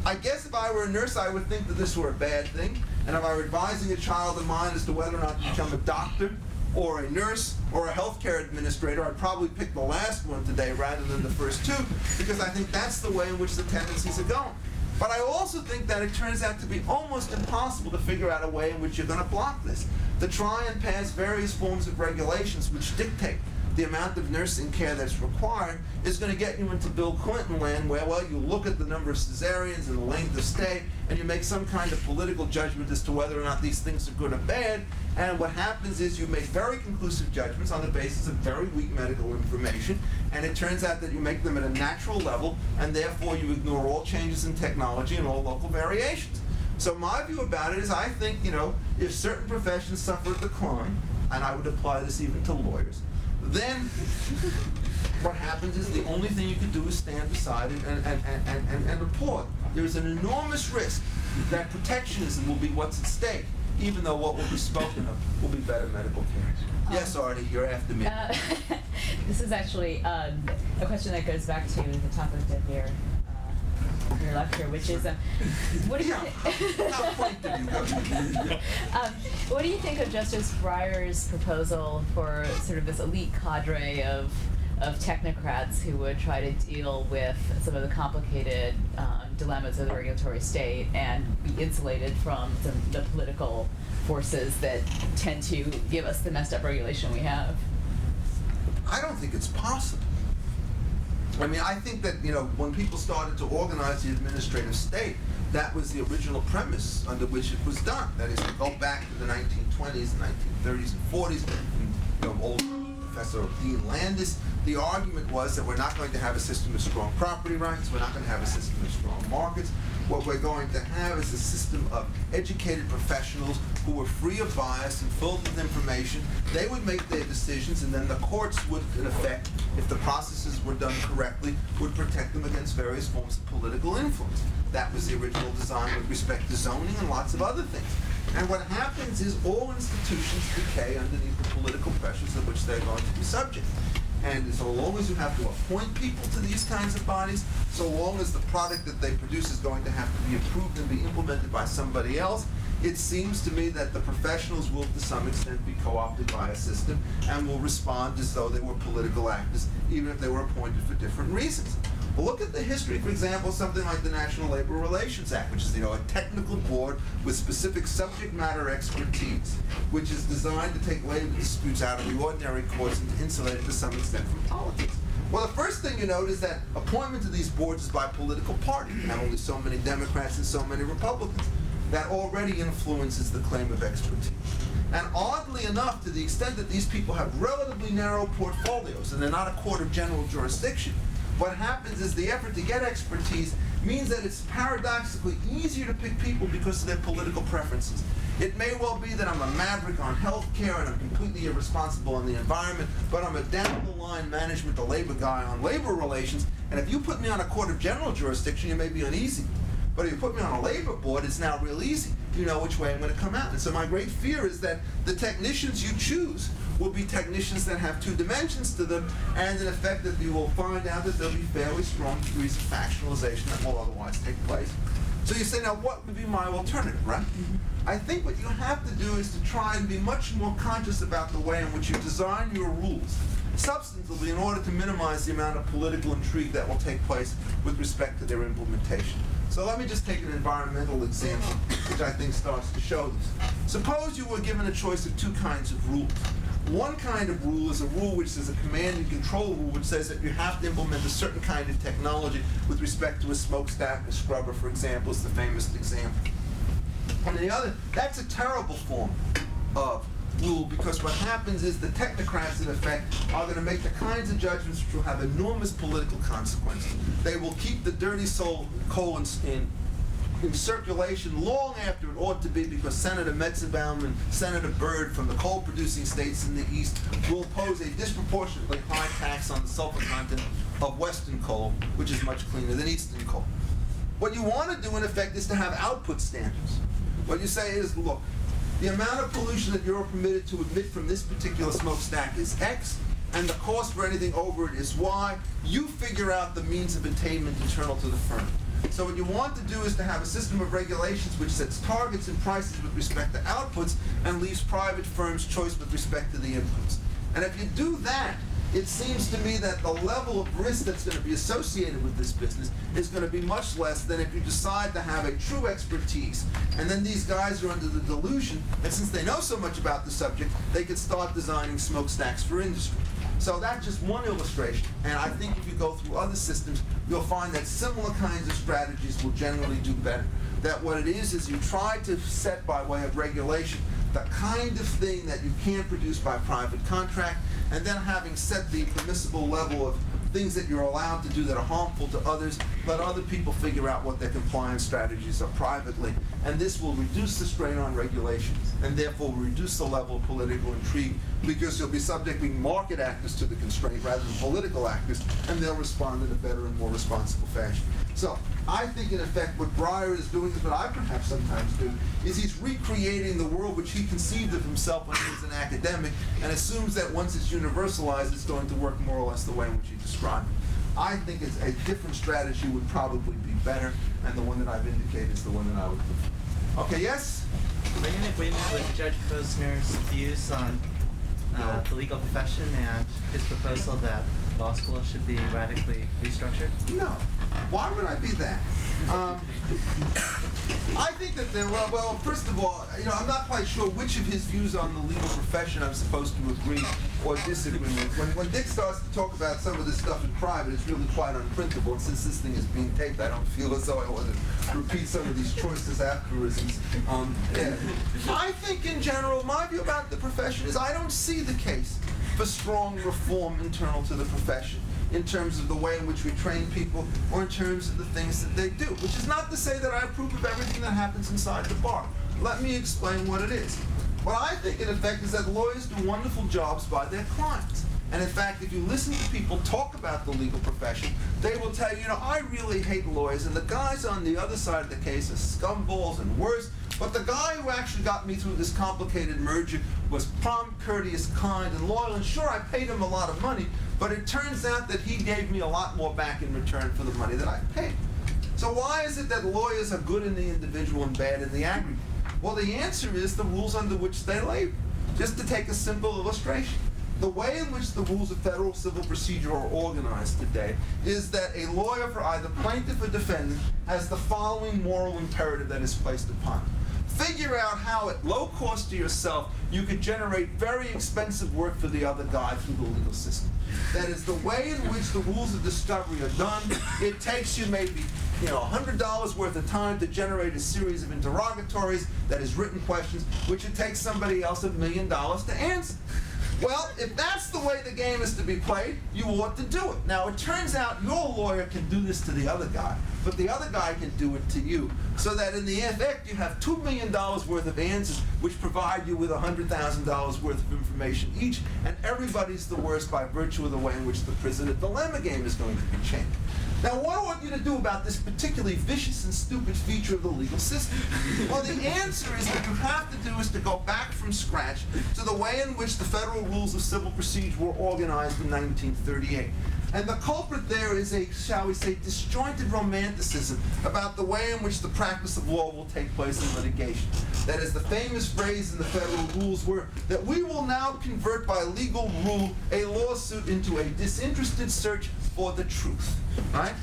I guess if I were a nurse, I would think that this were a bad thing. And if I were advising a child of mine as to whether or not to become a doctor or a nurse or a healthcare administrator, I'd probably pick the last one today rather than the first two, because I think that's the way in which the tendencies are going. But I also think that it turns out to be almost impossible to figure out a way in which you're going to block this. To try and pass various forms of regulations which dictate the amount of nursing care that's required is going to get you into Bill Clinton land where, well, you look at the number of cesareans and the length of stay and you make some kind of political judgment as to whether or not these things are good or bad, and what happens is you make very conclusive judgments on the basis of very weak medical information, and it turns out that you make them at a natural level, and therefore you ignore all changes in technology and all local variations. So my view about it is, I think, if certain professions suffer a decline, and I would apply this even to lawyers, then what happens is the only thing you can do is stand beside it and applaud. There's an enormous risk that protectionism will be what's at stake, even though what will be spoken of will be better medical care. Yes, Artie, you're after me. This is actually a question that goes back to the topic of your lecture, which is, what do you How point did you go? what do you think of Justice Breyer's proposal for sort of this elite cadre of technocrats who would try to deal with some of the complicated dilemmas of the regulatory state and be insulated from the political forces that tend to give us the messed up regulation we have? I don't think it's possible. I mean, I think that, when people started to organize the administrative state, that was the original premise under which it was done. That is, to go back to the 1920s, 1930s, and 40s, and old Professor Dean Landis, the argument was that we're not going to have a system of strong property rights, we're not going to have a system of strong markets. What we're going to have is a system of educated professionals who were free of bias and filled with information. They would make their decisions, and then the courts would, in effect, if the processes were done correctly, would protect them against various forms of political influence. That was the original design with respect to zoning and lots of other things. And what happens is all institutions decay underneath the political pressures of which they're going to be subject. And so long as you have to appoint people to these kinds of bodies, so long as the product that they produce is going to have to be approved and be implemented by somebody else, it seems to me that the professionals will to some extent be co-opted by a system and will respond as though they were political actors, even if they were appointed for different reasons. Well, look at the history, for example, something like the National Labor Relations Act, which is, a technical board with specific subject matter expertise, which is designed to take labor disputes out of the ordinary courts and to insulate it to some extent from politics. Well, the first thing you note is that appointment to these boards is by political party. You have only so many Democrats and so many Republicans. That already influences the claim of expertise. And oddly enough, to the extent that these people have relatively narrow portfolios and they're not a court of general jurisdiction, what happens is the effort to get expertise means that it's paradoxically easier to pick people because of their political preferences. It may well be that I'm a maverick on health care and I'm completely irresponsible on the environment, but I'm a down-the-line management, the labor guy on labor relations, and if you put me on a court of general jurisdiction, you may be uneasy. But if you put me on a labor board, it's now real easy. You know which way I'm going to come out. And so my great fear is that the technicians you choose will be technicians that have two dimensions to them, and in effect that you will find out that there'll be fairly strong degrees of factionalization that will otherwise take place. So you say, now what would be my alternative, right? I think what you have to do is to try and be much more conscious about the way in which you design your rules, substantively, in order to minimize the amount of political intrigue that will take place with respect to their implementation. So let me just take an environmental example, which I think starts to show this. Suppose you were given a choice of two kinds of rules. One kind of rule is a rule which is a command and control rule, which says that you have to implement a certain kind of technology with respect to a smokestack, a scrubber, for example, is the famous example. On the other, that's a terrible form of rule, because what happens is the technocrats, in effect, are going to make the kinds of judgments which will have enormous political consequences. They will keep the dirty coal in circulation long after it ought to be, because Senator Metzenbaum and Senator Byrd from the coal-producing states in the East will impose a disproportionately high tax on the sulfur content of Western coal, which is much cleaner than Eastern coal. What you want to do, in effect, is to have output standards. What you say is, look, the amount of pollution that you're permitted to emit from this particular smokestack is X, and the cost for anything over it is Y. You figure out the means of attainment internal to the firm. So what you want to do is to have a system of regulations which sets targets and prices with respect to outputs and leaves private firms choice with respect to the inputs. And if you do that, it seems to me that the level of risk that's going to be associated with this business is going to be much less than if you decide to have a true expertise. And then these guys are under the delusion that since they know so much about the subject, they could start designing smokestacks for industry. So that's just one illustration. And I think if you go through other systems, you'll find that similar kinds of strategies will generally do better. That what it is you try to set by way of regulation the kind of thing that you can't produce by private contract, and then having set the permissible level of things that you're allowed to do that are harmful to others, let other people figure out what their compliance strategies are privately. And this will reduce the strain on regulations, and therefore reduce the level of political intrigue, because you'll be subjecting market actors to the constraint rather than political actors, and they'll respond in a better and more responsible fashion. So I think, in effect, what Breyer is doing is what I perhaps sometimes do, is he's recreating the world which he conceived of himself when he was an academic, and assumes that once it's universalized, it's going to work more or less the way in which he described it. I think it's a different strategy would probably be better, and the one that I've indicated is the one that I would prefer. Okay, yes? Are you in agreement with Judge Posner's views on the legal profession and his proposal that law school should be radically restructured? No. Why would I be that? I think that well, first of all, I'm not quite sure which of his views on the legal profession I'm supposed to agree or disagree with. When Dick starts to talk about some of this stuff in private, it's really quite unprintable. And since this thing is being taped, I don't feel as though I want to repeat some of these choices aphorisms. Yeah. I think, in general, my view about the profession is I don't see the case for strong reform internal to the profession, in terms of the way in which we train people, or in terms of the things that they do, which is not to say that I approve of everything that happens inside the bar. Let me explain what it is. What I think, in effect, is that lawyers do wonderful jobs by their clients. And in fact, if you listen to people talk about the legal profession, they will tell you, I really hate lawyers, and the guys on the other side of the case are scumballs and worse, but the guy who actually got me through this complicated merger was prompt, courteous, kind, and loyal, and sure, I paid him a lot of money, But it turns out that he gave me a lot more back in return for the money that I paid. So why is it that lawyers are good in the individual and bad in the aggregate? Well, the answer is the rules under which they labor. Just to take a simple illustration, the way in which the rules of federal civil procedure are organized today is that a lawyer for either plaintiff or defendant has the following moral imperative that is placed upon him. Figure out how at low cost to yourself you could generate very expensive work for the other guy through the legal system. That is the way in which the rules of discovery are done. It takes you maybe $100 worth of time to generate a series of interrogatories, that is written questions, which it takes somebody else $1 million to answer. Well, if that's the way the game is to be played, you ought to do it. Now, it turns out your lawyer can do this to the other guy, but the other guy can do it to you. So that in the effect, you have $2 million worth of answers, which provide you with $100,000 worth of information each, and everybody's the worst by virtue of the way in which the prisoner dilemma game is going to be changed. Now, what I want you to do about this particularly vicious and stupid feature of the legal system? Well, the answer is that you have to do is to go back from scratch to the way in which the federal rules of civil procedure were organized in 1938. And the culprit there is a, shall we say, disjointed romanticism about the way in which the practice of law will take place in litigation. That is, the famous phrase in the federal rules were that we will now convert by legal rule a lawsuit into a disinterested search for the truth, right?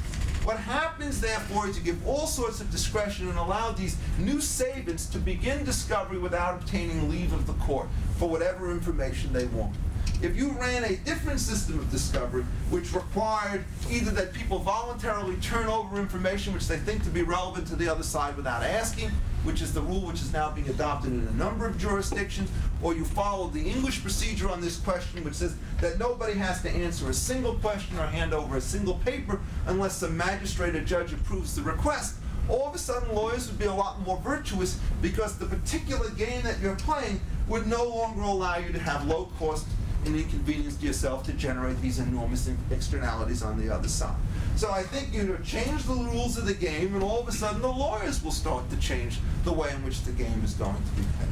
What happens, therefore, is you give all sorts of discretion and allow these new savants to begin discovery without obtaining leave of the court for whatever information they want. If you ran a different system of discovery, which required either that people voluntarily turn over information which they think to be relevant to the other side without asking, which is the rule which is now being adopted in a number of jurisdictions, or you follow the English procedure on this question, which says that nobody has to answer a single question or hand over a single paper unless the magistrate or judge approves the request, all of a sudden lawyers would be a lot more virtuous because the particular game that you're playing would no longer allow you to have low cost and inconvenience to yourself to generate these enormous externalities on the other side. So I think you change the rules of the game, and all of a sudden the lawyers will start to change the way in which the game is going to be played.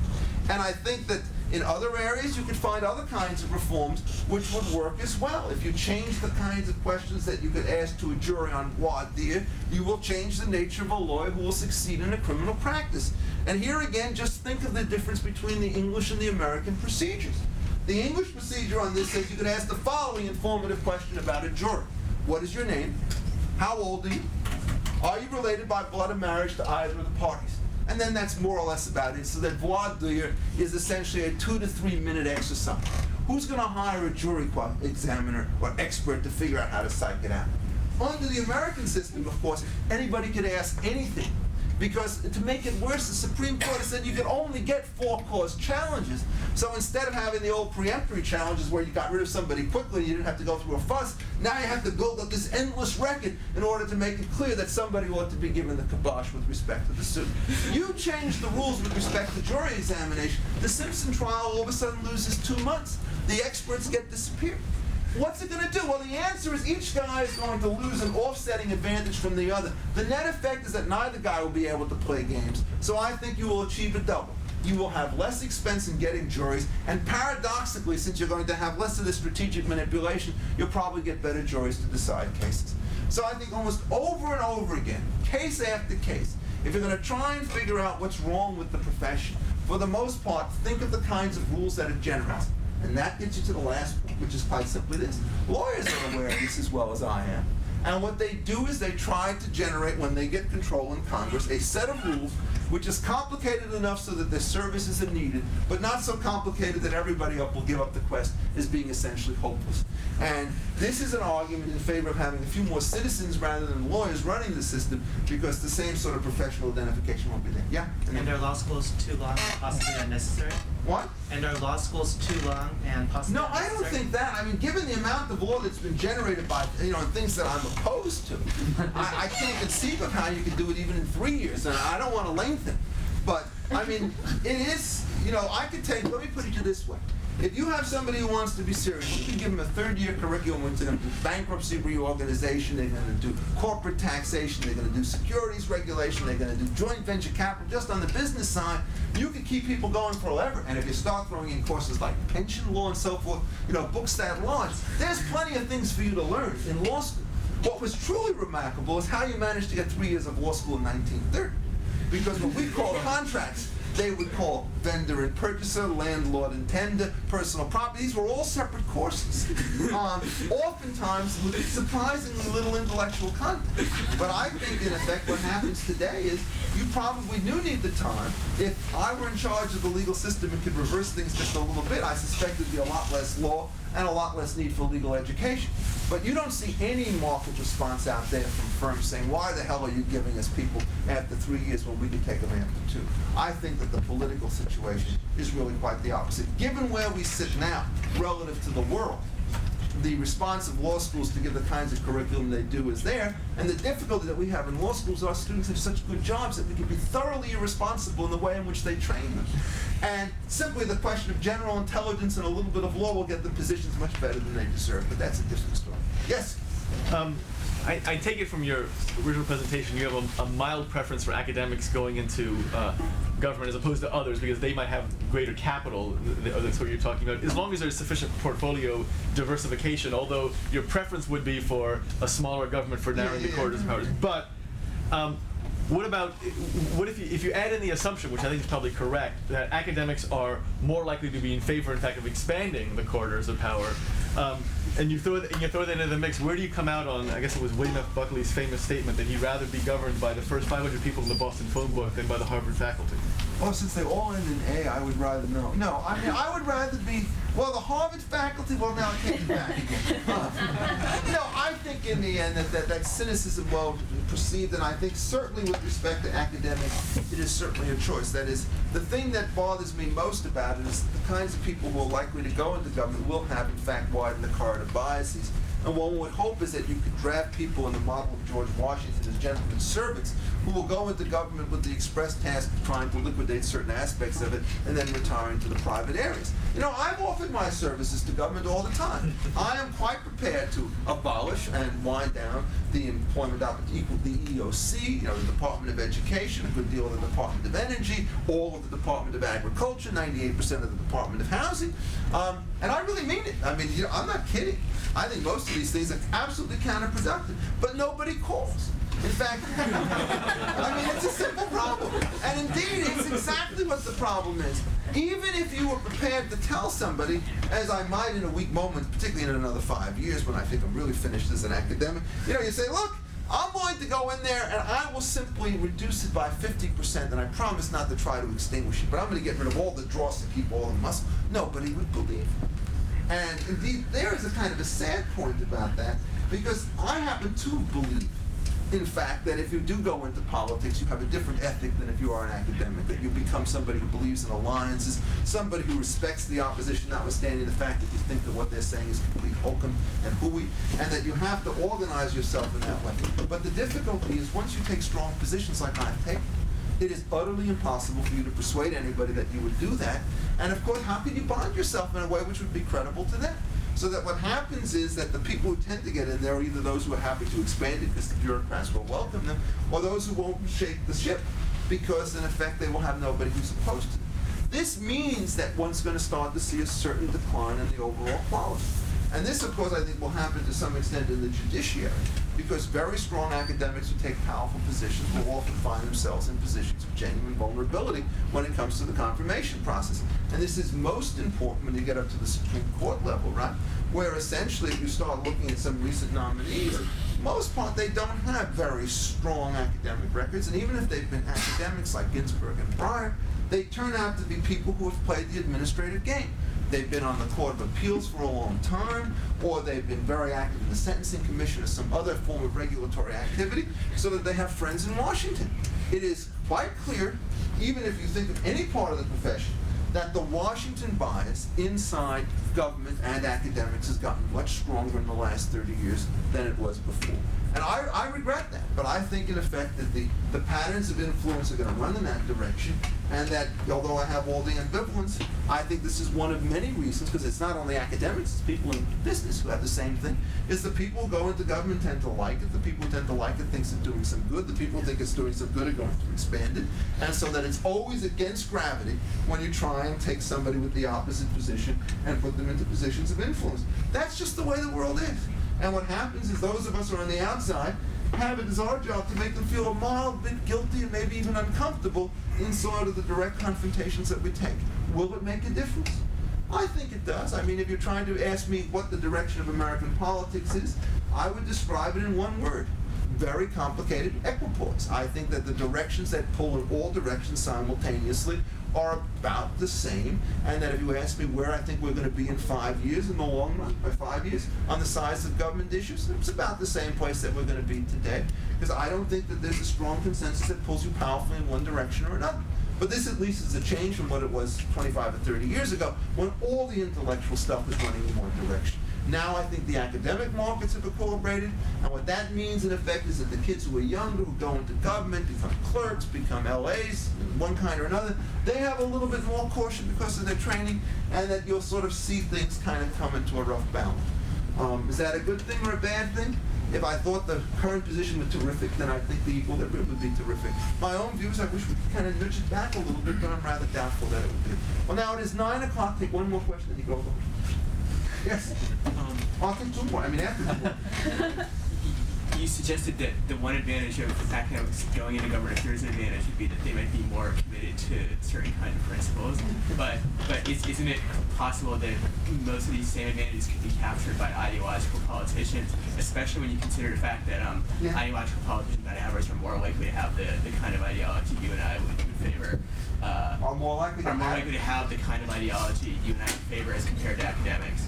And I think that in other areas you could find other kinds of reforms which would work as well. If you change the kinds of questions that you could ask to a jury on voir dire, you will change the nature of a lawyer who will succeed in a criminal practice. And here again, just think of the difference between the English and the American procedures. The English procedure on this says you could ask the following informative question about a juror. What is your name? How old are you? Are you related by blood or marriage to either of the parties? And then that's more or less about it. So that voir dire is essentially a 2 to 3 minute exercise. Who's going to hire a jury examiner or expert to figure out how to psych it out? Under the American system, of course, anybody could ask anything. Because to make it worse, the Supreme Court has said you could only get 4-cause challenges. So instead of having the old preemptory challenges where you got rid of somebody quickly and you didn't have to go through a fuss, now you have to build up this endless record in order to make it clear that somebody ought to be given the kibosh with respect to the suit. You change the rules with respect to jury examination, the Simpson trial all of a sudden loses 2 months. The experts get disappeared. What's it going to do? Well, the answer is each guy is going to lose an offsetting advantage from the other. The net effect is that neither guy will be able to play games. So I think you will achieve a double. You will have less expense in getting juries, and paradoxically, since you're going to have less of the strategic manipulation, you'll probably get better juries to decide cases. So I think almost over and over again, case after case, if you're going to try and figure out what's wrong with the profession, for the most part, think of the kinds of rules that it generates. And that gets you to the last point, which is quite simply this. Lawyers are aware of this as well as I am. And what they do is they try to generate, when they get control in Congress, a set of rules which is complicated enough so that their services are needed, but not so complicated that everybody up will give up the quest as being essentially hopeless. And this is an argument in favor of having a few more citizens rather than lawyers running the system, because the same sort of professional identification won't be there. Yeah? And are law schools too long and possibly unnecessary? What? And are law schools too long and possibly No, I unnecessary? don't think that. I mean, given the amount of law that's been generated by, things that I'm opposed to, I can't conceive of how you could do it even in 3 years, and I don't want to lengthen. But, I mean, it is, I could take, let me put it to you this way. If you have somebody who wants to be serious, you can give them a third-year curriculum which they're going to do bankruptcy reorganization, they're going to do corporate taxation, they're going to do securities regulation, they're going to do joint venture capital. Just on the business side, you can keep people going forever. And if you start throwing in courses like pension law and so forth, books that large, there's plenty of things for you to learn in law school. What was truly remarkable is how you managed to get 3 years of law school in 1930. Because what we call contracts, they would call vendor and purchaser, landlord and tender, personal property. These were all separate courses. Oftentimes with surprisingly little intellectual content. But I think, in effect, what happens today is you probably do need the time. If I were in charge of the legal system and could reverse things just a little bit, I suspect there'd be a lot less law and a lot less need for legal education. But you don't see any market response out there from firms saying, why the hell are you giving us people after 3 years when we could take them after 2? I think that the political situation is really quite the opposite. Given where we sit now relative to the world, the response of law schools to give the kinds of curriculum they do is there, and the difficulty that we have in law schools, our students have such good jobs that we can be thoroughly irresponsible in the way in which they train them. And simply the question of general intelligence and a little bit of law will get them positions much better than they deserve, but that's a different story. Yes? I take it from your original presentation you have a mild preference for academics going into government as opposed to others because they might have greater capital, that's what you're talking about, as long as there's sufficient portfolio diversification, although your preference would be for a smaller government for narrowing the corridors of powers. But what if you add in the assumption, which I think is probably correct, that academics are more likely to be in favor, in fact, of expanding the corridors of power, and you throw that into the mix, where do you come out on, I guess it was William F. Buckley's famous statement that he'd rather be governed by the first 500 people in the Boston phone book than by the Harvard faculty? Well, since they all end in A, I would rather know. No, I mean, I would rather be, the Harvard faculty, now I take it back again. I think in the end that cynicism well perceived, and I think certainly with respect to academics, it is certainly a choice. That is, the thing that bothers me most about it is the kinds of people who are likely to go into government will have, in fact, widened the corridor biases. And what one would hope is that you could draft people in the model of George Washington as gentlemen's servants who will go into government with the express task of trying to liquidate certain aspects of it and then retiring to the private areas. I've offered my services to government all the time. I am quite prepared to abolish and wind down the employment opportunity, the EOC, the Department of Education, a good deal of the Department of Energy, all of the Department of Agriculture, 98% of the Department of Housing. And I really mean it. I mean, I'm not kidding. I think most of these things are absolutely counterproductive, but nobody calls. In fact, it's a simple problem. And indeed, it's exactly what the problem is. Even if you were prepared to tell somebody, as I might in a weak moment, particularly in another 5 years when I think I'm really finished as an academic, you say, look, I'm going to go in there and I will simply reduce it by 50%, and I promise not to try to extinguish it, but I'm going to get rid of all the dross to keep all the muscle. Nobody would believe it. And indeed, there is a kind of a sad point about that, because I happen to believe, in fact, that if you do go into politics, you have a different ethic than if you are an academic, that you become somebody who believes in alliances, somebody who respects the opposition, notwithstanding the fact that you think that what they're saying is complete hokum and hooey, and that you have to organize yourself in that way. But the difficulty is once you take strong positions like I've taken, it is utterly impossible for you to persuade anybody that you would do that. And of course, how can you bond yourself in a way which would be credible to them? So that what happens is that the people who tend to get in there are either those who are happy to expand it because the bureaucrats will welcome them, or those who won't shake the ship because, in effect, they will have nobody who's opposed to them. This means that one's going to start to see a certain decline in the overall quality. And this, of course, I think will happen to some extent in the judiciary, because very strong academics who take powerful positions will often find themselves in positions of genuine vulnerability when it comes to the confirmation process. And this is most important when you get up to the Supreme Court level, right? Where essentially, if you start looking at some recent nominees, for the most part, they don't have very strong academic records. And even if they've been academics like Ginsburg and Breyer, they turn out to be people who have played the administrative game. They've been on the Court of Appeals for a long time, or they've been very active in the Sentencing Commission or some other form of regulatory activity, so that they have friends in Washington. It is quite clear, even if you think of any part of the profession, that the Washington bias inside government and academics has gotten much stronger in the last 30 years than it was before. And I regret that, but I think in effect that the patterns of influence are going to run in that direction, and that although I have all the ambivalence, I think this is one of many reasons, because it's not only academics, it's people in business who have the same thing, is the people who go into government tend to like it, the people who tend to like it think it's doing some good, the people who think it's doing some good are going to expand it, and so that it's always against gravity when you try and take somebody with the opposite position and put them into positions of influence. That's just the way the world is. And what happens is those of us who are on the outside have it as our job to make them feel a mild bit guilty and maybe even uncomfortable in sort of the direct confrontations that we take. Will it make a difference? I think it does. I mean, if you're trying to ask me what the direction of American politics is, I would describe it in one word: very complicated equipoise. I think that the directions that pull in all directions simultaneously are about the same, and that if you ask me where I think we're going to be in 5 years, in the long run, by 5 years, on the size of government issues, it's about the same place that we're going to be today, because I don't think that there's a strong consensus that pulls you powerfully in one direction or another. But this at least is a change from what it was 25 or 30 years ago, when all the intellectual stuff was running in one direction. Now I think the academic markets have equilibrated, and what that means in effect is that the kids who are younger, who go into government, become clerks, become LAs, in one kind or another, they have a little bit more caution because of their training, and that you'll sort of see things kind of come into a rough balance. Is that a good thing or a bad thing? If I thought the current position was terrific, then I think the equilibrium would be terrific. My own views, I wish we could kind of nudge it back a little bit, but I'm rather doubtful that it would be. Well, now it is 9 o'clock. Take one more question and you go over. Yes. I'll take two more. I mean, after two more. You suggested that the one advantage of academics going into government affairs advantage would be that they might be more committed to certain kind of principles. But isn't it possible that most of these same advantages could be captured by ideological politicians, especially when you consider the fact that ideological politicians on average are more likely to have the kind of ideology you and I would favor. Are more likely to have the kind of ideology you and I would favor as compared to academics.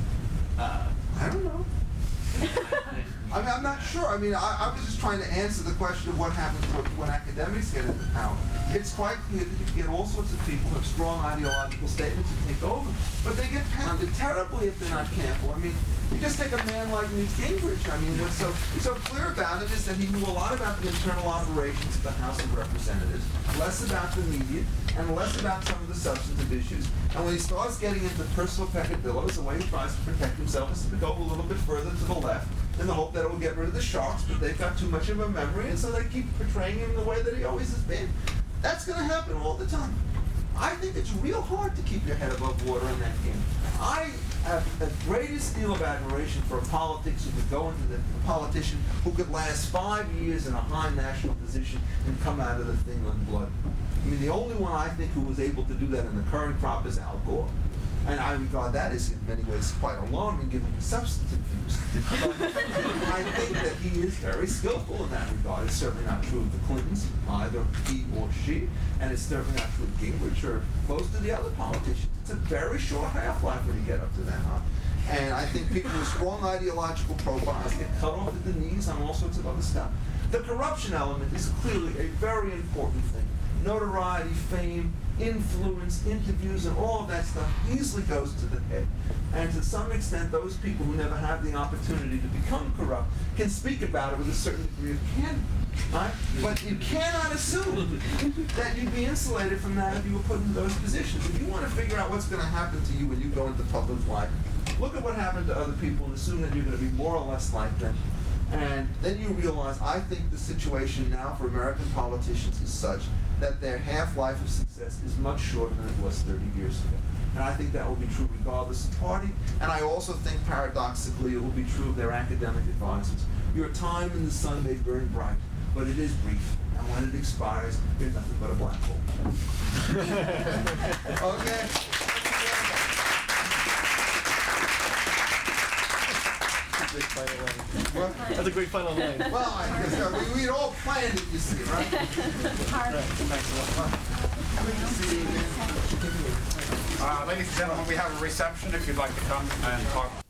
I don't know. I mean, I'm not sure. I mean, I was just trying to answer the question of what happens when academics get into power. It's quite clear that you get all sorts of people who have strong ideological statements and take over, but they get pounded terribly if they're not careful. I mean, you just take a man like Newt Gingrich. I mean, what's so clear about it is that he knew a lot about the internal operations of the House of Representatives, less about the media, and less about some of the substantive issues. And when he starts getting into personal peccadillos, the way he tries to protect himself is to go a little bit further to the left in the hope that it will get rid of the sharks, but they've got too much of a memory, and so they keep portraying him the way that he always has been. That's going to happen all the time. I think it's real hard to keep your head above water in that game. I have the greatest deal of admiration for a politician who could go into a politician who could last 5 years in a high national position and come out of the thing unblooded. I mean, the only one I think who was able to do that in the current crop is Al Gore. And I regard that as in many ways quite alarming given the substantive views. But I think that he is very skillful in that regard. It's certainly not true of the Clintons, either he or she, and it's certainly not true of Gingrich or most of the other politicians. It's a very short half-life when you get up to that high. And I think people with strong ideological profiles get cut off at the knees on all sorts of other stuff. The corruption element is clearly a very important thing. Notoriety, fame, influence, interviews, and all of that stuff easily goes to the head. And to some extent, those people who never have the opportunity to become corrupt can speak about it with a certain degree of candor. Right? But you cannot assume that you'd be insulated from that if you were put into those positions. If you want to figure out what's going to happen to you when you go into public life, look at what happened to other people and assume that you're going to be more or less like them. And then you realize, I think the situation now for American politicians is such that their half-life of success is much shorter than it was 30 years ago. And I think that will be true regardless of party. And I also think, paradoxically, it will be true of their academic advisors. Your time in the sun may burn bright, but it is brief. And when it expires, you're nothing but a black hole. Okay? That's a great final line. Well, I guess we'd all planned it, you see, right? Thanks a lot. Good to see you again. Ladies and gentlemen, we have a reception if you'd like to come and talk.